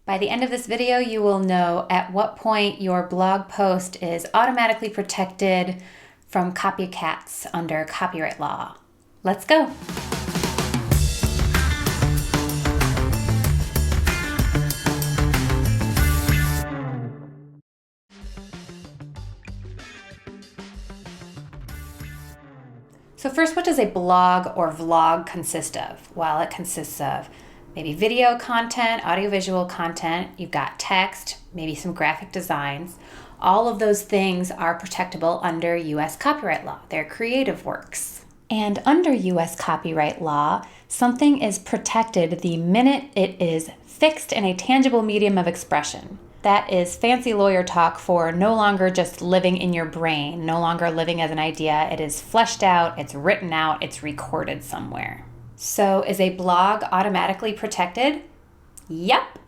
By the end of this video, you will know at what point your blog post is automatically protected from copycats under copyright law. Let's go. So first, what does a blog or vlog consist of? Well, it consists of maybe video content, audiovisual content, you've got text, maybe some graphic designs. All of those things are protectable under U.S. copyright law. They're creative works. And under U.S. copyright law, something is protected the minute it is fixed in a tangible medium of expression. That is fancy lawyer talk for no longer just living in your brain, no longer living as an idea. It is fleshed out, it's written out, it's recorded somewhere. So is a blog automatically protected? Yep.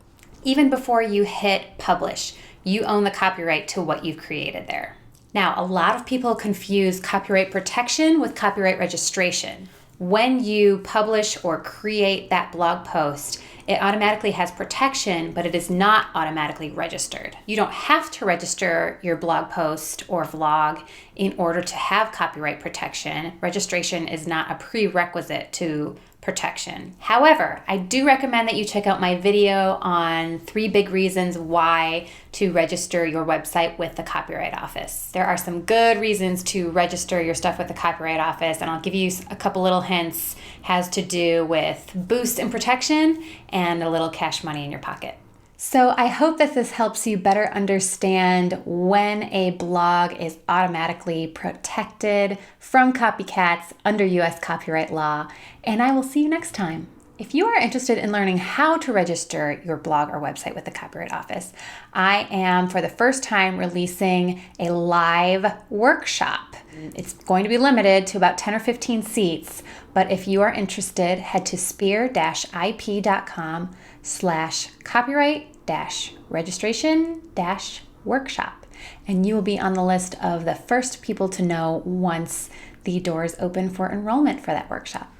Even before you hit publish, you own the copyright to what you've created there. Now, a lot of people confuse copyright protection with copyright registration. When you publish or create that blog post, it automatically has protection, but it is not automatically registered. You don't have to register your blog post or vlog in order to have copyright protection. Registration is not a prerequisite to protection. However, I do recommend that you check out my video on 3 big reasons why to register your website with the Copyright Office. There are some good reasons to register your stuff with the Copyright Office, and I'll give you a couple little hints. Has to do with boost in protection and a little cash money in your pocket. So I hope that this helps you better understand when a blog is automatically protected from copycats under U.S. copyright law, and I will see you next time. If you are interested in learning how to register your blog or website with the Copyright Office, I am, for the first time, releasing a live workshop. It's going to be limited to about 10 or 15 seats, but if you are interested, head to spear-ip.com/copyright-registration-workshop, and you will be on the list of the first people to know once the doors open for enrollment for that workshop.